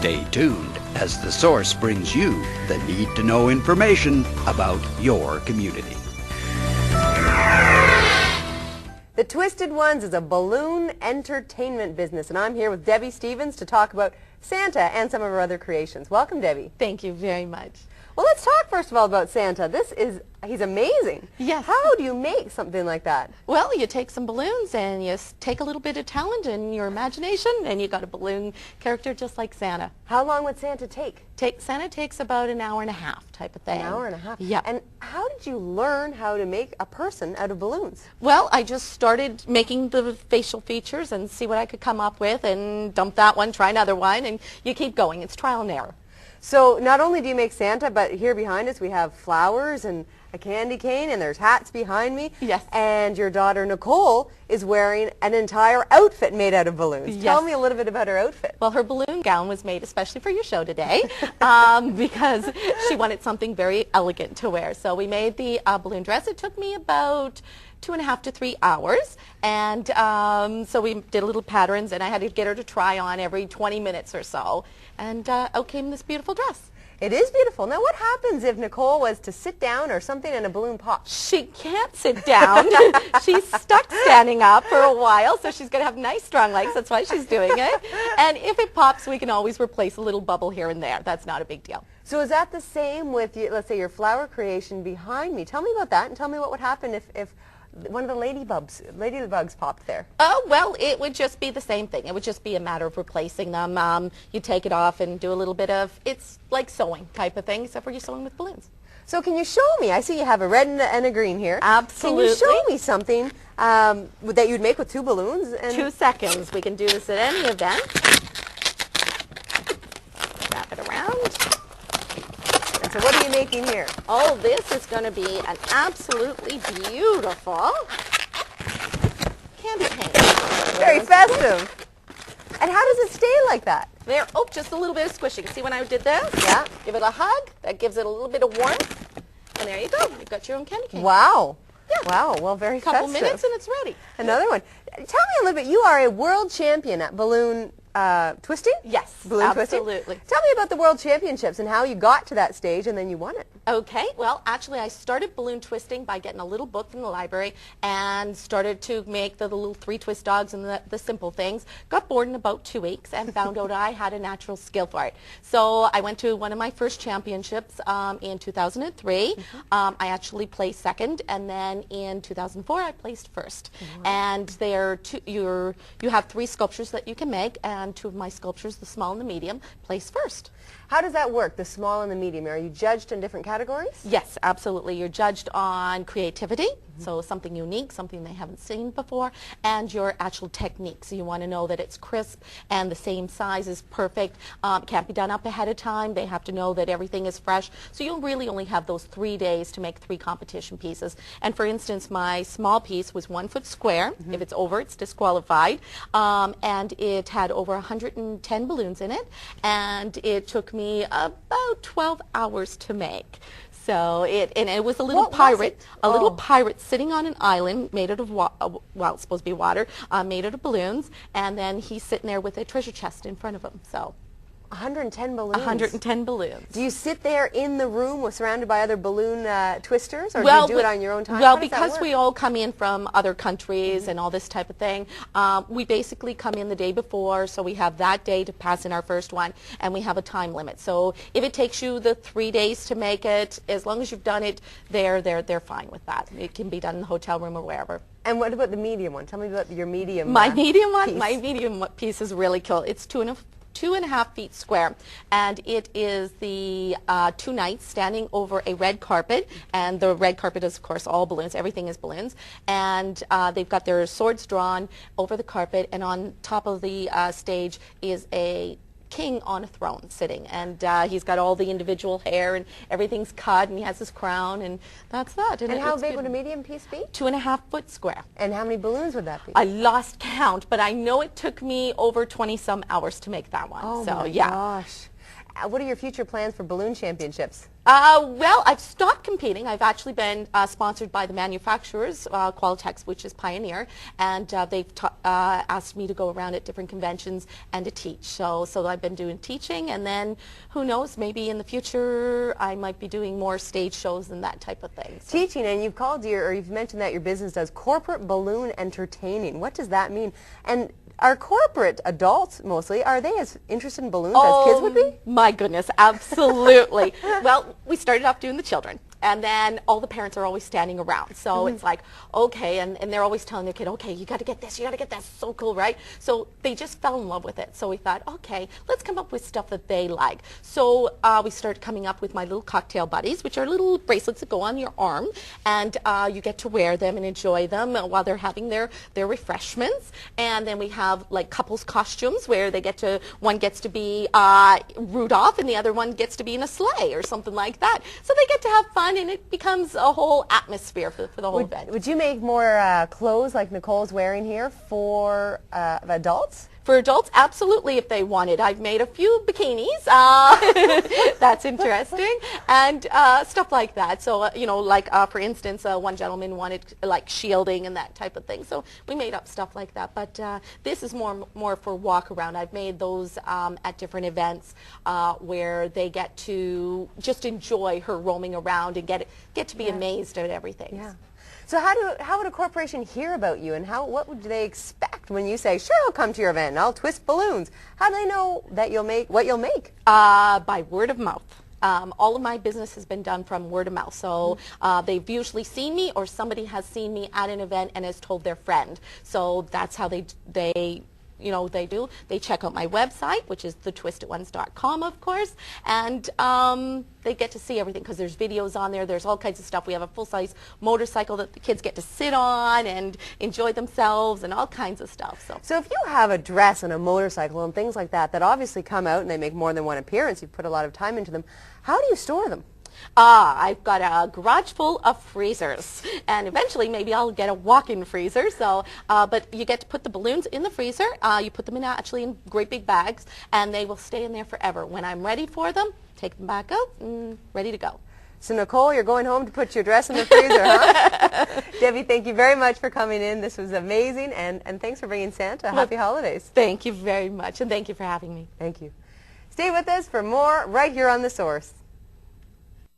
Stay tuned as the source brings you the need-to-know information about your community. The Twisted Ones is a balloon entertainment business, and I'm here with Debbie Stevens to talk about Santa and some of her other creations. Welcome, Debbie. Thank you very much. Well, let's talk first of all about Santa. He's amazing. Yes. How do you make something like that? Well, you take some balloons and you take a little bit of talent and your imagination, and you got a balloon character just like Santa. How long would Santa take? Santa takes about an hour and a half type of thing. An hour and a half? Yeah. And how did you learn how to make a person out of balloons? Well, I just started making the facial features and see what I could come up with, and dump that one, try another one, and you keep going. It's trial and error. So not only do you make Santa, but here behind us we have flowers and a candy cane, and there's hats behind me. Yes. And your daughter Nicole is wearing an entire outfit made out of balloons. Yes. Tell me a little bit about her outfit. Well, her balloon gown was made especially for your show today because she wanted something very elegant to wear. So we made the balloon dress. It took me about 2.5 to 3 hours, and so we did a little patterns, and I had to get her to try on every 20 minutes or so, and out came this beautiful dress. It is beautiful. Now, what happens if Nicole was to sit down or something and a balloon pops? She can't sit down. She's stuck standing up for a while, so she's going to have nice, strong legs. That's why she's doing it. And if it pops, we can always replace a little bubble here and there. That's not a big deal. So is that the same with, let's say, your flower creation behind me? Tell me about that, and tell me what would happen if one of the ladybugs popped there. Oh, well, it would just be the same thing. It would just be a matter of replacing them. You take it off and do a little bit of, it's like sewing type of thing, except for you're sewing with balloons. So can you show me? I see you have a red and a green here. Absolutely. Can you show me something that you'd make with two balloons? 2 seconds. We can do this at any event. Wrap it around. So what are you making here? Oh, this is going to be an absolutely beautiful candy cane. Very festive. And how does it stay like that? There. Oh, just a little bit of squishing. See when I did this? Yeah. Give it a hug. That gives it a little bit of warmth. And there you go. You've got your own candy cane. Wow. Yeah. Wow. Well, very festive. Couple minutes and it's ready. Another one. Tell me a little bit. You are a world champion at balloon twisting? Yes, balloon absolutely. Twisting? Tell me about the World Championships and how you got to that stage and then you won it. Okay, well, actually I started balloon twisting by getting a little book from the library and started to make the little 3 twist dogs and the simple things. Got bored in about 2 weeks and found out I had a natural skill for it. So I went to one of my first championships in 2003. I actually placed second, and then in 2004 I placed first. And there you have 3 sculptures that you can make, and 2 of my sculptures, the small and the medium, placed first. How does that work, the small and the medium? Are you judged in different categories? Yes, absolutely. You're judged on creativity, so something unique, something they haven't seen before, and your actual technique. So you want to know that it's crisp and the same size is perfect. Can't be done up ahead of time. They have to know that everything is fresh. So you'll really only have those 3 days to make 3 competition pieces. And for instance, my small piece was 1 foot square. If it's over, it's disqualified. And it had over 110 balloons in it, and it took me about 12 hours to make. So it was a little pirate, little pirate sitting on an island made out of well, it's supposed to be water, made out of balloons, and then he's sitting there with a treasure chest in front of him. So 110 balloons. 110 balloons. Do you sit there in the room surrounded by other balloon twisters, or do you do it on your own time? Well, because we all come in from other countries and all this type of thing, we basically come in the day before, so we have that day to pass in our first one, and we have a time limit. So if it takes you the 3 days to make it, as long as you've done it, they're fine with that. It can be done in the hotel room or wherever. And what about the medium one? Tell me about your medium My medium one? piece. My medium piece is really cool. It's 2.5 feet square, and it is the 2 knights standing over a red carpet, and the red carpet is of course all balloons. Everything is balloons, and they've got their swords drawn over the carpet, and on top of the stage is a king on a throne sitting, and he's got all the individual hair and everything's cut, and he has his crown, and that's that. And how big would a medium piece be? 2.5 foot square. And how many balloons would that be? I lost count, but I know it took me over 20-some hours to make that one. Oh so, my yeah. gosh. What are your future plans for balloon championships? Well, I've stopped competing. I've actually been sponsored by the manufacturers, Qualitex, which is Pioneer, and they've asked me to go around at different conventions and to teach. So I've been doing teaching, and then who knows, maybe in the future I might be doing more stage shows and that type of thing. So. Teaching, and you've mentioned that your business does corporate balloon entertaining. What does that mean? And are corporate adults, mostly, are they as interested in balloons as kids would be? My goodness, absolutely. Well, we started off doing the children, and then all the parents are always standing around. So it's like, okay, and they're always telling their kid, okay, you got to get this, you got to get that. So cool, right? So they just fell in love with it. So we thought, okay, let's come up with stuff that they like. So we started coming up with my little cocktail buddies, which are little bracelets that go on your arm, and you get to wear them and enjoy them while they're having their refreshments. And then we have like couples costumes where one gets to be Rudolph and the other one gets to be in a sleigh or something like that. So they get to have fun, and it becomes a whole atmosphere for the whole event. Would you make more clothes like Nicole's wearing here for adults? For adults, absolutely, if they wanted. I've made a few bikinis. That's interesting. And stuff like that. So, for instance, one gentleman wanted like shielding and that type of thing. So we made up stuff like that. But this is more for walk around. I've made those at different events where they get to just enjoy her roaming around and get to be amazed at everything. Yeah. So how would a corporation hear about you, and what would they expect when you say, sure, I'll come to your event and I'll twist balloons? How do they know that what you'll make? By word of mouth. All of my business has been done from word of mouth. So they've usually seen me, or somebody has seen me at an event and has told their friend. So that's how they do. They check out my website, which is thetwistedones.com, of course, and they get to see everything because there's videos on there. There's all kinds of stuff. We have a full-size motorcycle that the kids get to sit on and enjoy themselves and all kinds of stuff. So if you have a dress and a motorcycle and things like that obviously come out and they make more than one appearance, you've put a lot of time into them, how do you store them? I've got a garage full of freezers, and eventually maybe I'll get a walk-in freezer. So, but you get to put the balloons in the freezer. You put them in great big bags, and they will stay in there forever. When I'm ready for them, take them back out and ready to go. So Nicole, you're going home to put your dress in the freezer, huh? Debbie, thank you very much for coming in. This was amazing, and thanks for bringing Santa. Happy holidays. Thank you very much, and thank you for having me. Thank you. Stay with us for more right here on The Source.